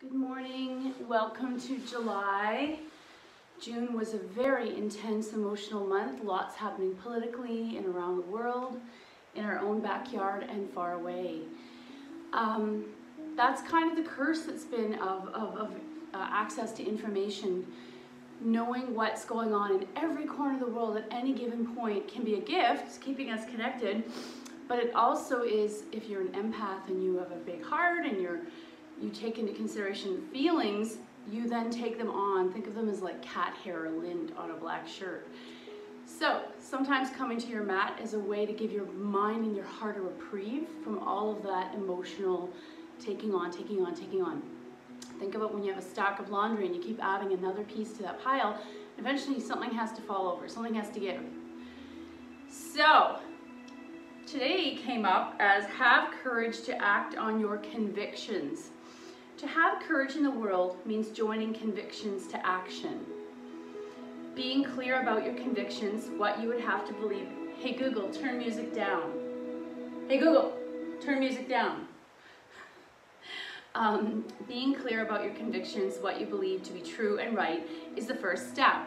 Good morning, welcome to July. June was a very intense emotional month, lots happening politically and around the world, in our own backyard and far away. That's kind of the curse that's been of access to information. Knowing what's going on in every corner of the world at any given point can be a gift, it's keeping us connected, but it also is, if you're an empath and you have a big heart and you take into consideration feelings, you then take them on. Think of them as like cat hair or lint on a black shirt. So sometimes coming to your mat is a way to give your mind and your heart a reprieve from all of that emotional taking on. Think about when you have a stack of laundry and you keep adding another piece to that pile, eventually something has to fall over, something has to give. So today came up as have courage to act on your convictions. To have courage in the world means joining convictions to action. Being clear about your convictions, what you would have to believe. Hey Google, turn music down. Hey Google, turn music down. Being clear about your convictions, what you believe to be true and right, is the first step.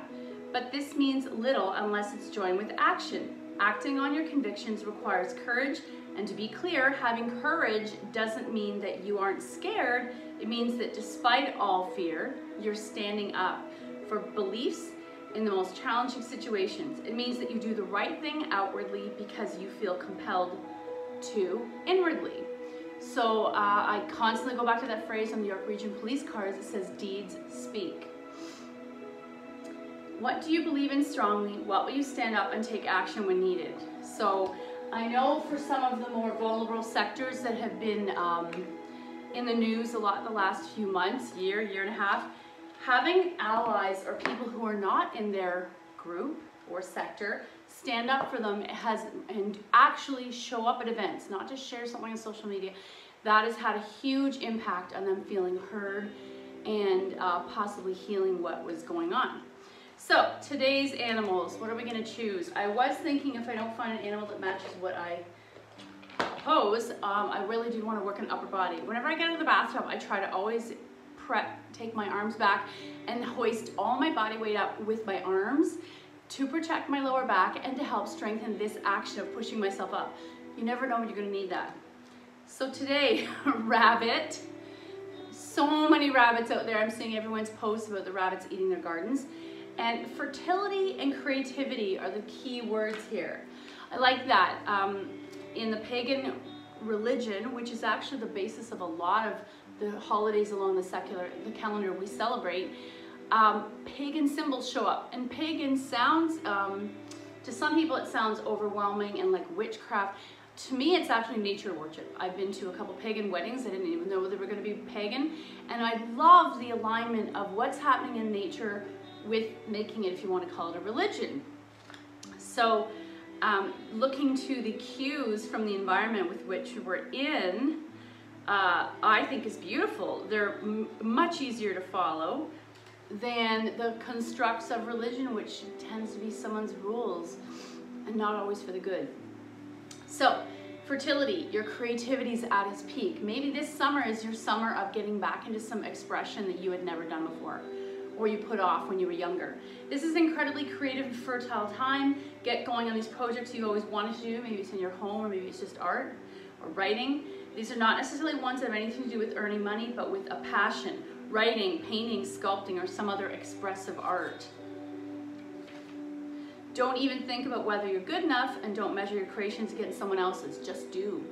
But this means little unless it's joined with action. Acting on your convictions requires courage, and to be clear, having courage doesn't mean that you aren't scared. It means that despite all fear, you're standing up for beliefs in the most challenging situations. It means that you do the right thing outwardly because you feel compelled to inwardly. So I constantly go back to that phrase on the York Region Police cars that says, deeds speak. What do you believe in strongly? What will you stand up and take action when needed? So I know for some of the more vulnerable sectors that have been in the news a lot the last few months, year and a half, having allies or people who are not in their group or sector stand up for them and actually show up at events, not just share something on social media, that has had a huge impact on them feeling heard and possibly healing what was going on. So today's animals, what are we going to choose? I was thinking if I don't find an animal that matches what I pose, I really do want to work on upper body. Whenever I get out of the bathtub, I try to always take my arms back and hoist all my body weight up with my arms to protect my lower back and to help strengthen this action of pushing myself up. You never know when you're going to need that. So today, rabbit. So many rabbits out there. I'm seeing everyone's posts about the rabbits eating their gardens. And fertility and creativity are the key words here. I like that. In the pagan religion, which is actually the basis of a lot of the holidays along the calendar we celebrate, pagan symbols show up. And pagan sounds, to some people it sounds overwhelming and like witchcraft. To me, it's actually nature worship. I've been to a couple pagan weddings. I didn't even know they were going to be pagan. And I love the alignment of what's happening in nature with making it, if you want to call it, a religion. So looking to the cues from the environment with which we're in, I think is beautiful. They're much easier to follow than the constructs of religion, which tends to be someone's rules and not always for the good. So fertility, your creativity is at its peak. Maybe this summer is your summer of getting back into some expression that you had never done before, or you put off when you were younger. This is an incredibly creative and fertile time. Get going on these projects you've always wanted to do. Maybe it's in your home, or maybe it's just art or writing. These are not necessarily ones that have anything to do with earning money, but with a passion. Writing, painting, sculpting, or some other expressive art. Don't even think about whether you're good enough, and don't measure your creations against someone else's. Just do.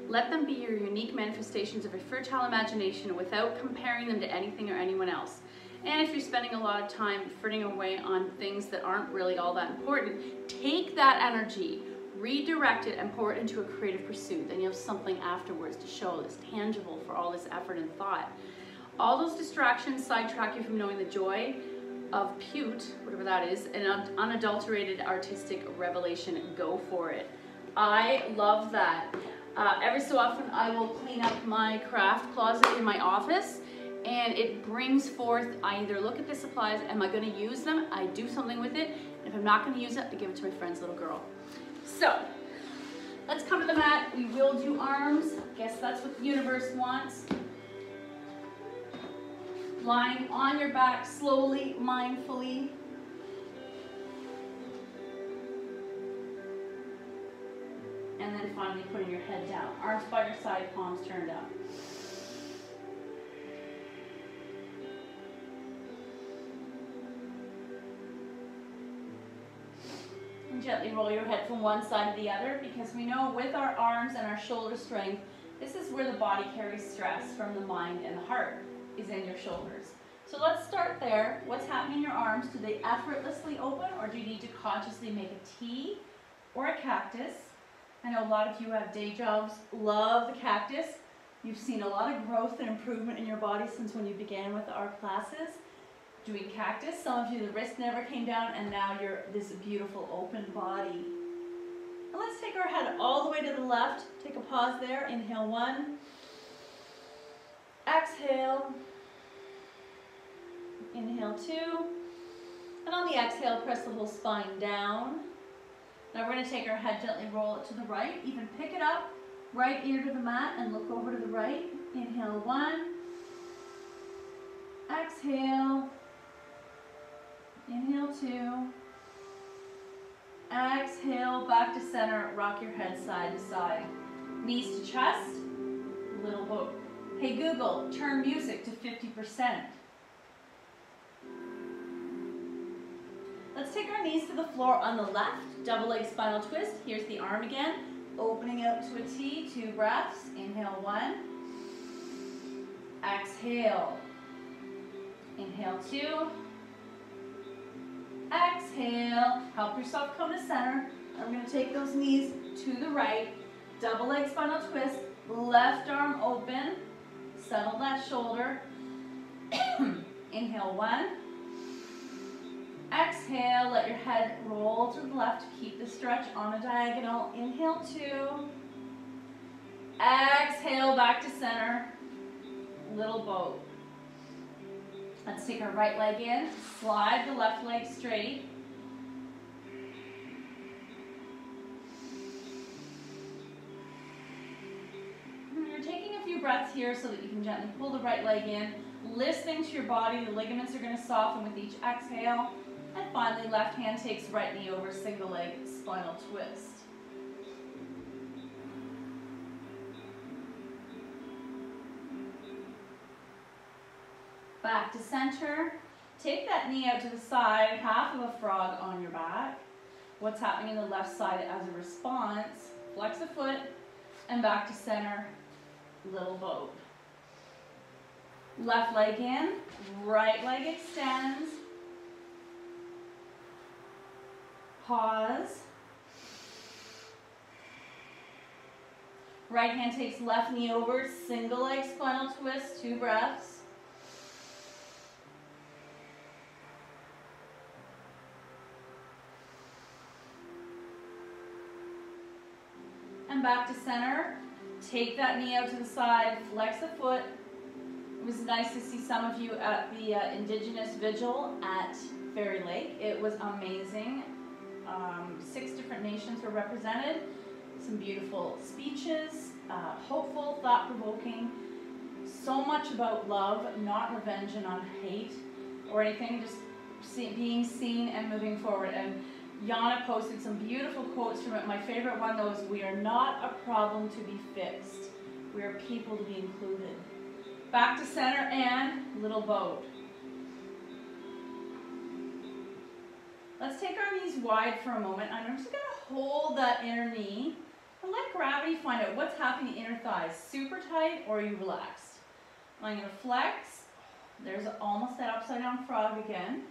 Let them be your unique manifestations of a fertile imagination without comparing them to anything or anyone else. And if you're spending a lot of time fritting away on things that aren't really all that important, take that energy, redirect it, and pour it into a creative pursuit. Then you have something afterwards to show that's tangible for all this effort and thought. All those distractions sidetrack you from knowing the joy of Pute, whatever that is, an unadulterated artistic revelation. Go for it. I love that. Every so often I will clean up my craft closet in my office, and it brings forth, I either look at the supplies, am I going to use them? I do something with it. And if I'm not going to use it, I give it to my friend's little girl. So let's come to the mat. We will do arms. Guess that's what the universe wants. Lying on your back slowly, mindfully. And then finally putting your head down. Arms by your side, palms turned up. And gently roll your head from one side to the other, because we know with our arms and our shoulder strength, this is where the body carries stress from the mind and the heart, is in your shoulders. So let's start there. What's happening in your arms? Do they effortlessly open, or do you need to consciously make a T or a cactus? I know a lot of you have day jobs, love the cactus. You've seen a lot of growth and improvement in your body since when you began with our classes. Doing cactus, some of you, the wrist never came down, and now you're this beautiful open body. And let's take our head all the way to the left. Take a pause there. Inhale 1. Exhale. Inhale 2. And on the exhale, press the whole spine down. Now we're going to take our head, gently roll it to the right. Even pick it up, right ear to the mat, and look over to the right. Inhale 1. Exhale. Inhale 2. Exhale, back to center. Rock your head side to side. Knees to chest. Little boat. Hey Google, turn music to 50%. Let's take our knees to the floor on the left. Double leg spinal twist. Here's the arm again. Opening out to a T. 2 breaths. Inhale 1. Exhale. Inhale 2. Exhale. Help yourself come to center. I'm going to take those knees to the right. Double leg spinal twist. Left arm open. Settle that shoulder. Inhale 1. Exhale. Let your head roll to the left. Keep the stretch on a diagonal. Inhale 2. Exhale back to center. Little boat. Let's take our right leg in, slide the left leg straight. You're taking a few breaths here so that you can gently pull the right leg in, listening to your body. The ligaments are going to soften with each exhale. And finally, left hand takes right knee over, single leg spinal twist. Back to center. Take that knee out to the side, half of a frog on your back. What's happening in the left side as a response? Flex the foot and back to center, little boat. Left leg in, right leg extends. Pause. Right hand takes left knee over, single leg spinal twist, 2 breaths. And back to center. Take that knee out to the side, flex the foot. It was nice to see some of you at the Indigenous Vigil at Fairy Lake. It was amazing. 6 different nations were represented. Some beautiful speeches, hopeful, thought-provoking. So much about love, not revenge and not hate or anything, just being seen and moving forward. And Yana posted some beautiful quotes from it. My favorite one, though, is, "We are not a problem to be fixed. We are people to be included." Back to center and little boat. Let's take our knees wide for a moment. I'm just going to hold that inner knee and let gravity find out what's happening in the inner thighs. Super tight, or are you relaxed? I'm going to flex. There's almost that upside down frog again.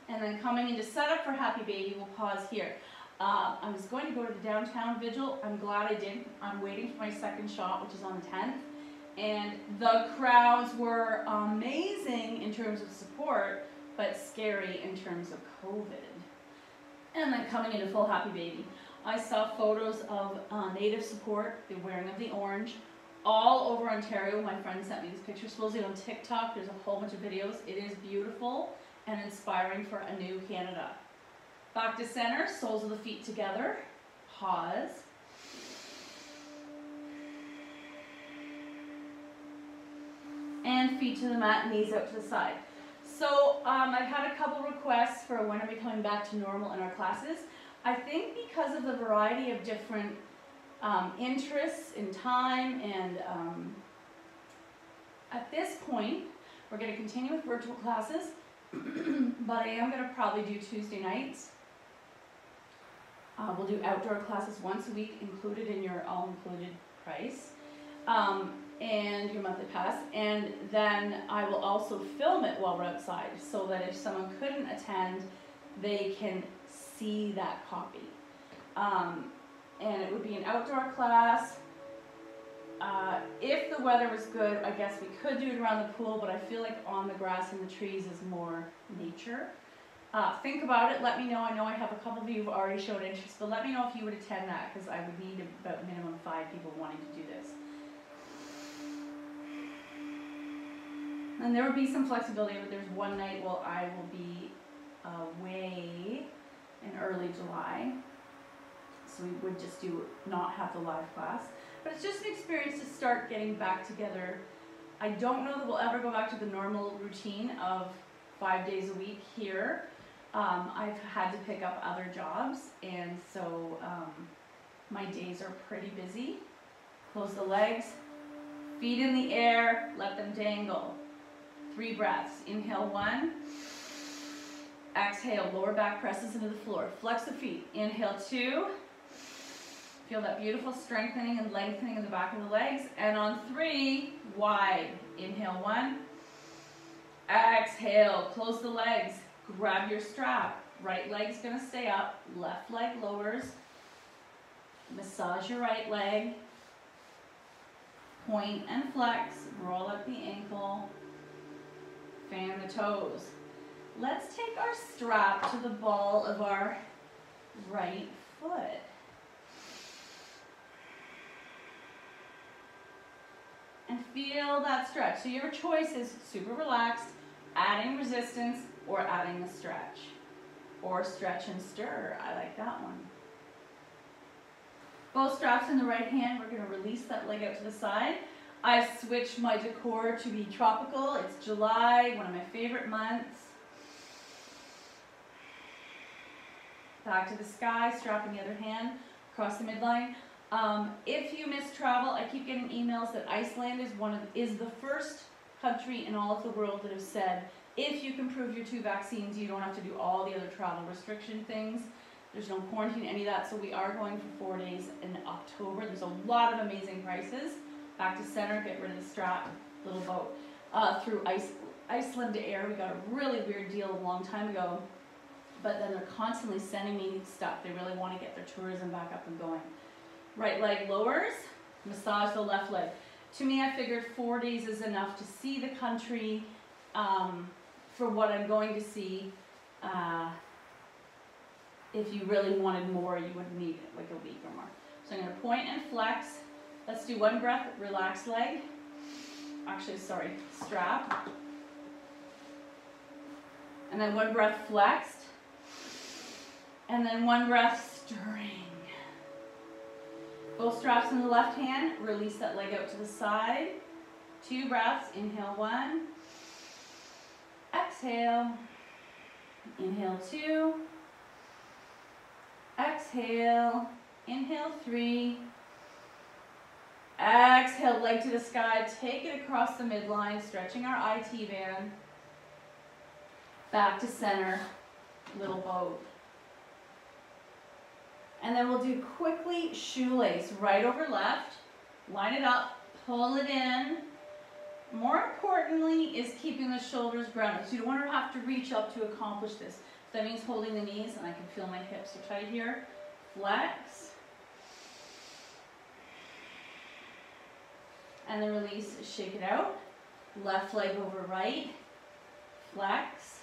And then coming into setup for Happy Baby, we'll pause here. I was going to go to the downtown vigil. I'm glad I didn't. I'm waiting for my second shot, which is on the 10th. And the crowds were amazing in terms of support, but scary in terms of COVID. And then coming into full Happy Baby, I saw photos of Native support, the wearing of the orange, all over Ontario. My friend sent me these pictures, supposedly on TikTok. There's a whole bunch of videos. It is beautiful and inspiring for a new Canada. Back to center, soles of the feet together. Pause. And feet to the mat, knees out to the side. So I've had a couple requests for when are we coming back to normal in our classes. I think because of the variety of different interests in time and at this point, we're going to continue with virtual classes, but I am going to probably do Tuesday nights. We'll do outdoor classes once a week, included in your all-included price, and your monthly pass. And then I will also film it while we're outside, so that if someone couldn't attend, they can see that copy. And it would be an outdoor class. If the weather was good, I guess we could do it around the pool, but I feel like on the grass and the trees is more nature. Think about it, let me know. I know I have a couple of you who've already shown interest, but let me know if you would attend that, because I would need about minimum 5 people wanting to do this. And there would be some flexibility, but there's one night while I will be away in early July. So we would just not have the live class. But it's just an experience to start getting back together. I don't know that we'll ever go back to the normal routine of 5 days a week here. I've had to pick up other jobs, and so my days are pretty busy. Close the legs, feet in the air, let them dangle. 3 breaths. Inhale 1. Exhale, lower back presses into the floor. Flex the feet. Inhale 2. Feel that beautiful strengthening and lengthening in the back of the legs. And on 3, wide. Inhale 1. Exhale, close the legs. Grab your strap. Right leg's gonna stay up. Left leg lowers. Massage your right leg. Point and flex. Roll up the ankle. Fan the toes. Let's take our strap to the ball of our right foot. And feel that stretch. So your choice is super relaxed, adding resistance, or adding the stretch. Or stretch and stir. I like that one. Both straps in the right hand. We're going to release that leg out to the side. I've switched my decor to be tropical. It's July, one of my favorite months. Back to the sky, strap in the other hand, across the midline. If you miss travel, I keep getting emails that Iceland is the first country in all of the world that have said, if you can prove your 2 vaccines, you don't have to do all the other travel restriction things. There's no quarantine, any of that. So we are going for 4 days in October. There's a lot of amazing prices. Back to center, get rid of the strap, little boat. Through Iceland Air, we got a really weird deal a long time ago. But then they're constantly sending me stuff. They really want to get their tourism back up and going. Right leg lowers, massage the left leg. To me, I figured 4 days is enough to see the country for what I'm going to see. If you really wanted more, you would need like a week or more. So I'm going to point and flex. Let's do 1 breath, relaxed leg. Actually, sorry, strap. And then 1 breath flexed. And then 1 breath stirring. Both straps in the left hand. Release that leg out to the side. 2 breaths. Inhale 1. Exhale. Inhale 2. Exhale. Inhale 3. Exhale, leg to the sky. Take it across the midline, stretching our IT band. Back to center. Little boat. And then we'll do quickly shoelace, right over left. Line it up, pull it in. More importantly is keeping the shoulders grounded. So you don't want to have to reach up to accomplish this. So that means holding the knees, and I can feel my hips are tight here. Flex. And then release, shake it out. Left leg over right. Flex.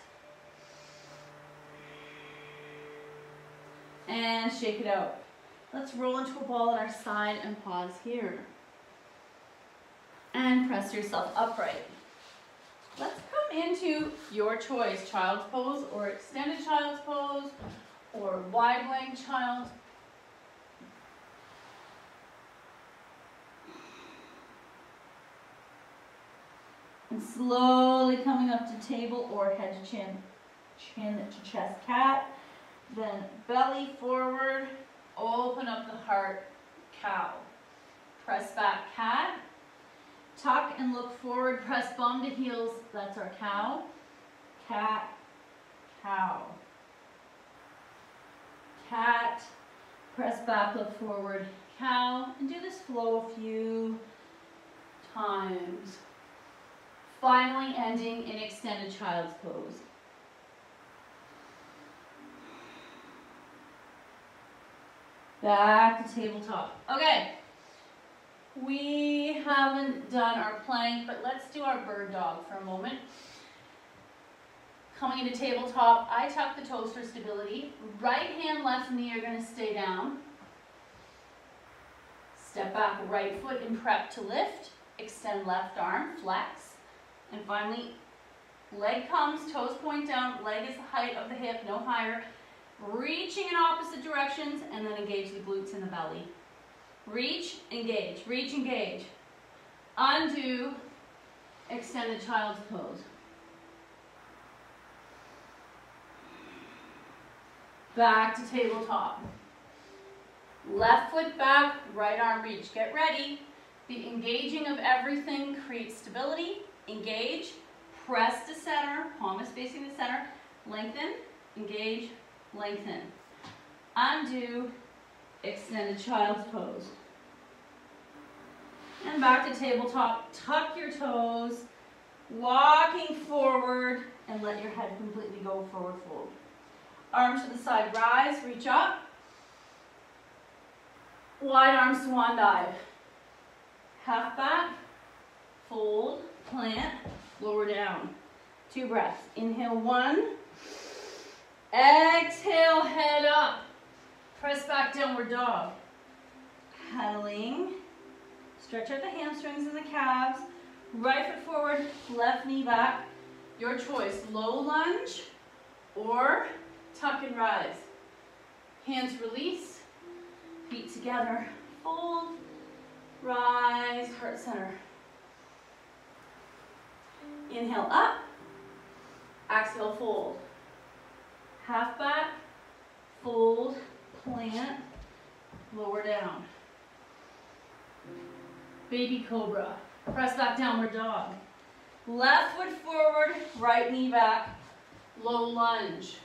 And shake it out. Let's roll into a ball on our side and pause here. And press yourself upright. Let's come into your choice, child's pose or extended child's pose or wide leg child's. And slowly coming up to table or head to chin, chin to chest cat. Then belly forward, open up the heart, cow. Press back, cat. Tuck and look forward, press bum to heels, that's our cow. Cat, cow. Cat, press back, look forward, cow. And do this flow a few times. Finally ending in extended child's pose. Back to tabletop. Okay. We haven't done our plank, but let's do our bird dog for a moment. Coming into tabletop, I tuck the toes for stability. Right hand, left knee are going to stay down. Step back, right foot and prep to lift. Extend left arm, flex. And finally, leg comes, toes point down, leg is the height of the hip, no higher. Reaching in opposite directions, and then engage the glutes in the belly. Reach, engage, reach, engage. Undo, extended child's pose. Back to tabletop. Left foot back, right arm reach. Get ready. The engaging of everything creates stability. Engage, press to center, palm is facing the center. Lengthen, engage, lengthen. Undo, extended child's pose. And back to tabletop. Tuck your toes, walking forward, and let your head completely go forward fold. Arms to the side, rise, reach up. Wide arm swan dive. Half back, fold, plant, lower down. 2 breaths. Inhale, 1. Exhale, head up. Press back, downward dog. Paddling. Stretch out the hamstrings and the calves. Right foot forward, left knee back. Your choice, low lunge or tuck and rise. Hands release, feet together. Fold, rise, heart center. Inhale up, exhale fold. Half back, fold, plant, lower down. Baby cobra, press back, downward dog. Left foot forward, right knee back, low lunge.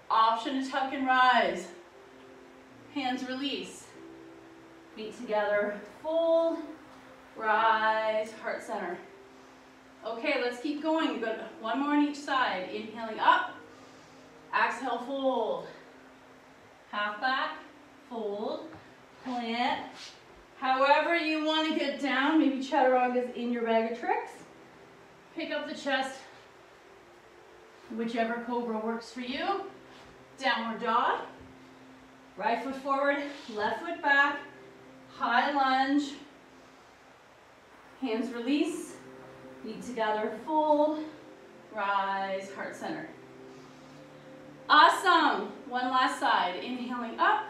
Option to tuck and rise. Hands release. Feet together, fold, rise, heart center. Okay, let's keep going. We've got 1 more on each side. Inhaling up, exhale, fold. Half back, fold, plant. However you want to get down, maybe chaturanga is in your bag of tricks. Pick up the chest, whichever cobra works for you. Downward dog. Right foot forward, left foot back. High lunge. Hands release. Feet together, fold. Rise, heart center. Awesome. 1 last side. Inhaling up.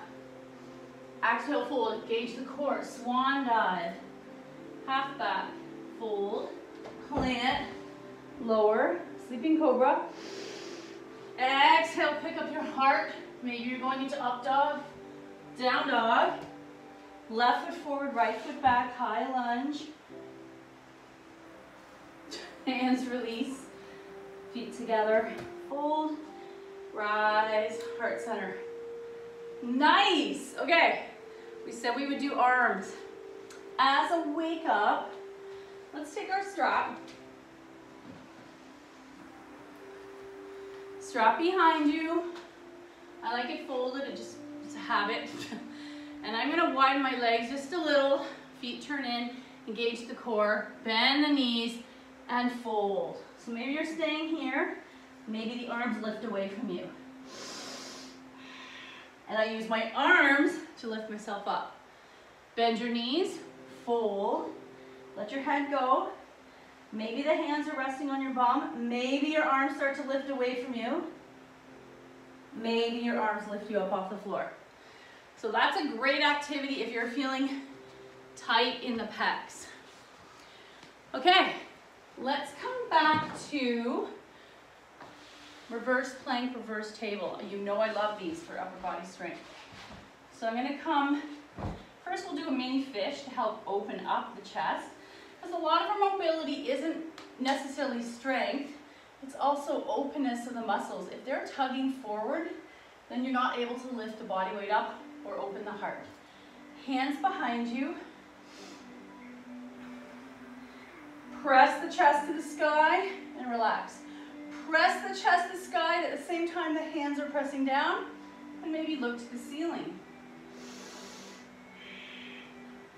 Exhale, fold. Engage the core. Swan dive. Half back. Fold. Plant. Lower. Sleeping cobra. Exhale, pick up your heart. Maybe you're going into up dog. Down dog. Left foot forward, right foot back. High lunge. Hands release. Feet together. Fold. Rise. Heart center. Nice. Okay. We said we would do arms. As a wake up, let's take our strap. Strap behind you. I like it folded, it's a habit. And I'm gonna widen my legs just a little. Feet turn in, engage the core, bend the knees, and fold. So maybe you're staying here. Maybe the arms lift away from you. And I use my arms to lift myself up. Bend your knees, fold, let your head go. Maybe the hands are resting on your bum. Maybe your arms start to lift away from you. Maybe your arms lift you up off the floor. So that's a great activity if you're feeling tight in the pecs. Okay, Let's come back to reverse plank, reverse table. You know I love these for upper body strength. So I'm gonna come, first we'll do a mini fish to help open up the chest, because a lot of our mobility isn't necessarily strength, it's also openness of the muscles. If they're tugging forward, then you're not able to lift the body weight up or open the heart. Hands behind you. Press the chest to the sky and relax. Press the chest to the sky at the same time the hands are pressing down, and maybe look to the ceiling.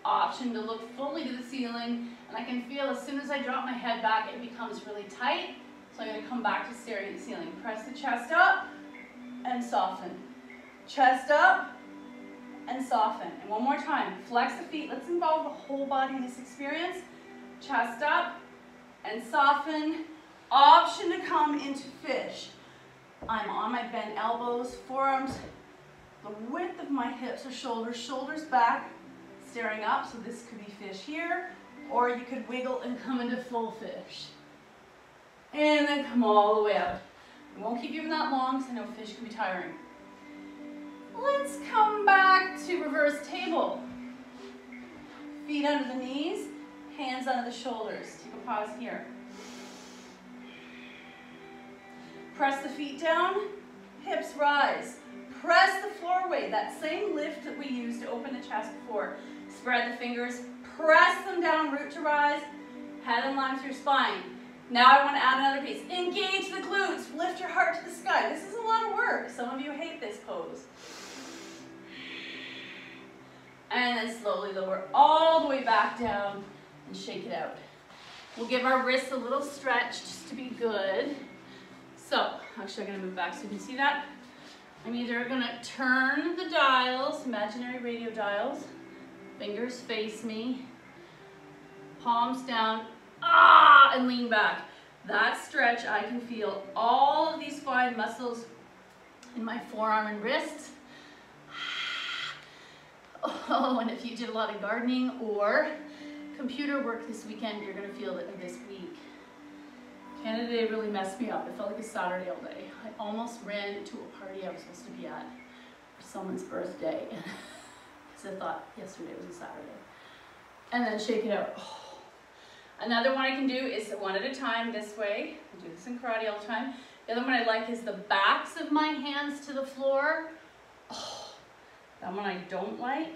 Option to look fully to the ceiling, and I can feel as soon as I drop my head back it becomes really tight, so I'm going to come back to staring at the ceiling. Press the chest up and soften. Chest up and soften. And one more time, flex the feet. Let's involve the whole body in this experience. Chest up and soften. Option to come into fish. I'm on my bent elbows, forearms the width of my hips or shoulders, shoulders back, staring up. So this could be fish here, or you could wiggle and come into full fish. And then come all the way out. I won't keep you that long because I know fish can be tiring. Let's come back to reverse table. Feet under the knees, hands under the shoulders. Take a pause here. Press the feet down, hips rise. Press the floor weight, that same lift that we used to open the chest before. Spread the fingers, press them down, root to rise, head in line with your spine. Now I want to add another piece. Engage the glutes, lift your heart to the sky. This is a lot of work. Some of you hate this pose. And then slowly lower all the way back down and shake it out. We'll give our wrists a little stretch just to be good. So, actually I'm going to move back so you can see that. I'm either going to turn the dials, imaginary radio dials, fingers face me, palms down, and lean back. That stretch, I can feel all of these fine muscles in my forearm and wrists. Oh, and if you did a lot of gardening or computer work this weekend, you're going to feel it this week. Canada Day really messed me up. It felt like a Saturday all day. I almost ran to a party I was supposed to be at for someone's birthday because I thought yesterday was a Saturday. And then shake it out. Oh. Another one I can do is one at a time this way. I do this in karate all the time. The other one I like is the backs of my hands to the floor. Oh, that one I don't like.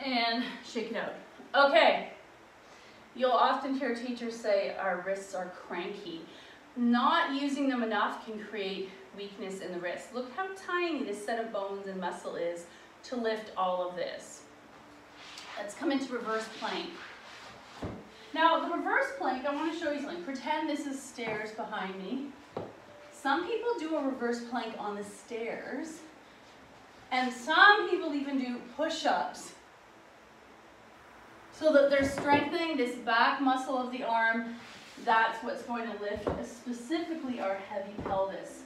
And shake it out. Okay. You'll often hear teachers say our wrists are cranky. Not using them enough can create weakness in the wrists. Look how tiny this set of bones and muscle is to lift all of this. Let's come into reverse plank. Now, the reverse plank, I want to show you something. Pretend this is stairs behind me. Some people do a reverse plank on the stairs, and some people even do push-ups so that they're strengthening this back muscle of the arm. That's what's going to lift specifically our heavy pelvis.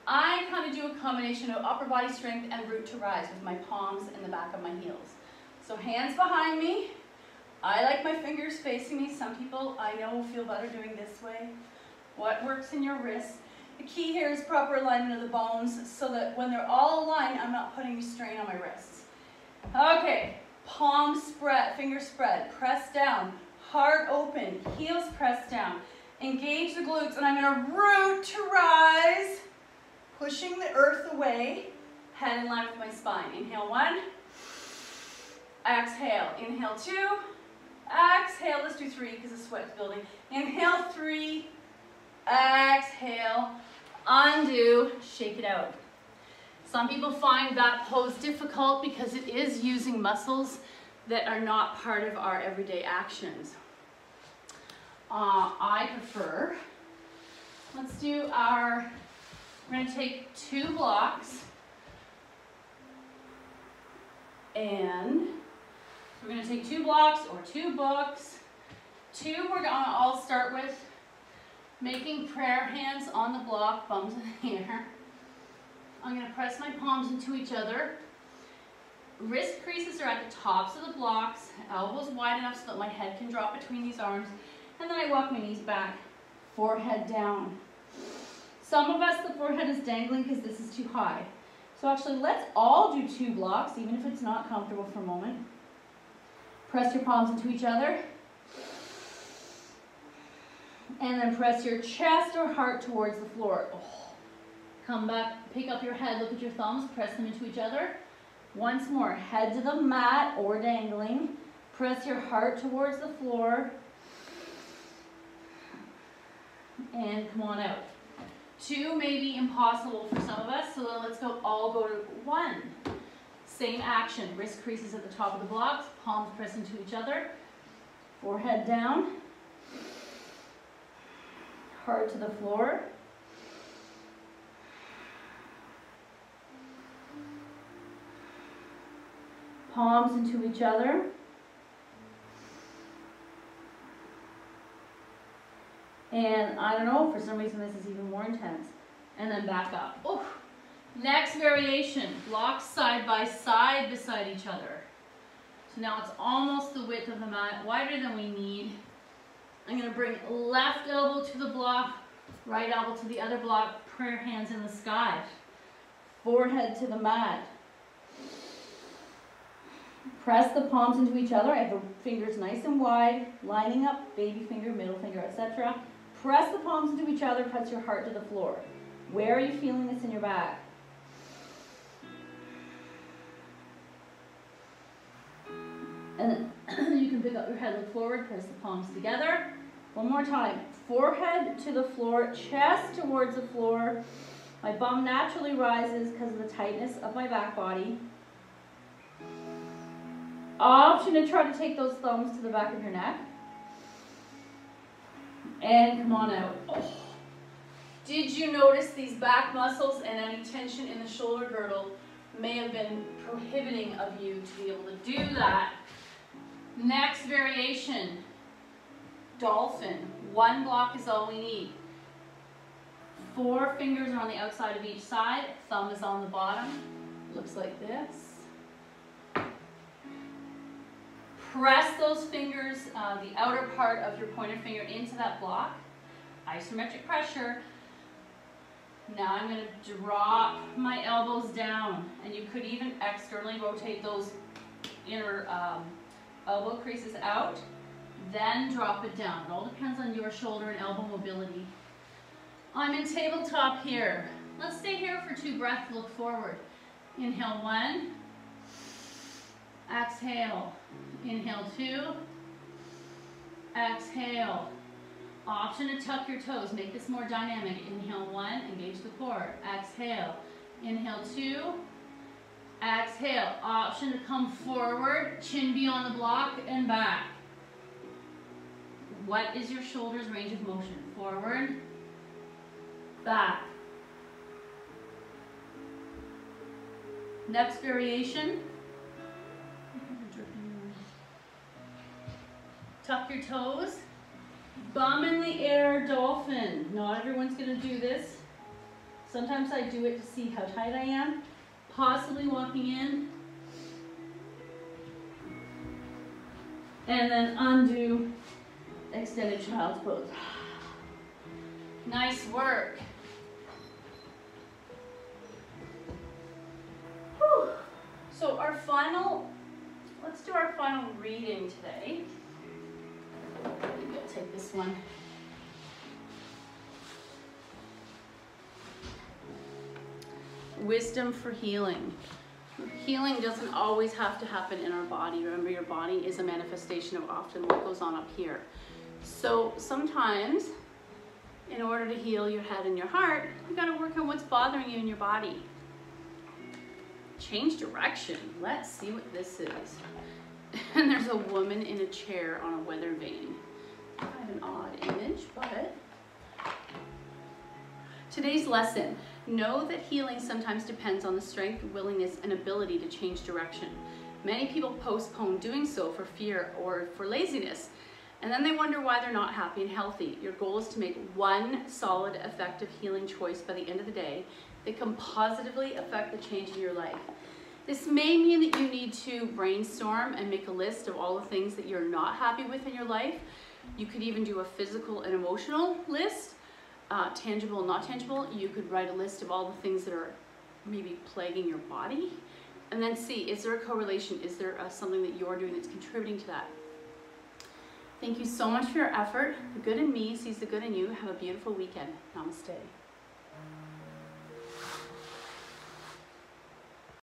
I kind of do a combination of upper body strength and root to rise with my palms and the back of my heels. So hands behind me. I like my fingers facing me. Some people I know will feel better doing this way. What works in your wrists? The key here is proper alignment of the bones so that when they're all aligned, I'm not putting strain on my wrists. Okay, palms spread, fingers spread, press down, heart open, heels pressed down. Engage the glutes, and I'm going to root to rise, pushing the earth away, head in line with my spine. Inhale 1. Exhale. Inhale 2. Exhale. Let's do 3 because the sweat's building. Inhale 3. Exhale. Undo. Shake it out. Some people find that pose difficult because it is using muscles that are not part of our everyday actions. I prefer, let's do our, we're going to take 2 blocks and we're going to take 2 blocks or 2 books. 2 we're going to all start with making prayer hands on the block, thumbs in the air. I'm going to press my palms into each other. wrist creases are at the tops of the blocks, elbows wide enough so that my head can drop between these arms, and then I walk my knees back, forehead down. Some of us, the forehead is dangling because this is too high. So actually, let's all do 2 blocks, even if it's not comfortable for a moment. Press your palms into each other. And then press your chest or heart towards the floor. Oh. Come back, pick up your head, look at your thumbs, press them into each other. Once more, head to the mat or dangling. Press your heart towards the floor. And come on out. 2 may be impossible for some of us, so let's all go to 1. Same action, wrist creases at the top of the blocks, palms press into each other, forehead down, heart to the floor. Palms into each other. And I don't know, for some reason this is even more intense. And then back up. Oh. Next variation, blocks side by side beside each other. So now it's almost the width of the mat, wider than we need. I'm going to bring left elbow to the block, right elbow to the other block, prayer hands in the sky. Forehead to the mat. Press the palms into each other. I have the fingers nice and wide, lining up, baby finger, middle finger, etc. Press the palms into each other, press your heart to the floor. Where are you feeling this in your back? And then you can pick up your head, look forward, press the palms together. One more time. Forehead to the floor, chest towards the floor. My bum naturally rises because of the tightness of my back body. Option to try to take those thumbs to the back of your neck. And come on out. Oh. Did you notice these back muscles and any tension in the shoulder girdle may have been prohibiting of you to be able to do that? Next variation, dolphin. 1 block is all we need. 4 fingers are on the outside of each side, thumb is on the bottom. Looks like this. Press those fingers, the outer part of your pointer finger into that block. Isometric pressure. Now I'm going to drop my elbows down, and you could even externally rotate those inner elbow creases out, then drop it down. It all depends on your shoulder and elbow mobility. I'm in tabletop here. Let's stay here for 2 breaths, look forward. Inhale 1, exhale. Inhale 2, exhale. Option to tuck your toes, make this more dynamic. Inhale 1, engage the core. Exhale. Inhale 2, exhale. Option to come forward, chin beyond the block and back. What is your shoulder's range of motion? Forward, back. Next variation. Tuck your toes. Bum in the air, dolphin. Not everyone's going to do this. Sometimes I do it to see how tight I am. Possibly walking in. And then undo, extended child's pose. Nice work. Whew. So let's do our final reading today. Maybe I'll take this one. Wisdom for healing. Healing doesn't always have to happen in our body. Remember, your body is a manifestation of often what goes on up here. So sometimes, in order to heal your head and your heart, you got to work on what's bothering you in your body. Change direction. Let's see what this is. And there's a woman in a chair on a weather vane. I have an odd image, but today's lesson. Know that healing sometimes depends on the strength, willingness, and ability to change direction. Many people postpone doing so for fear or for laziness, and then they wonder why they're not happy and healthy. Your goal is to make one solid, effective healing choice by the end of the day that can positively affect the change in your life. This may mean that you need to brainstorm and make a list of all the things that you're not happy with in your life. You could even do a physical and emotional list, tangible and not tangible. You could write a list of all the things that are maybe plaguing your body, and then see, is there a correlation? Is there something that you're doing that's contributing to that? Thank you so much for your effort. The good in me sees the good in you. Have a beautiful weekend. Namaste.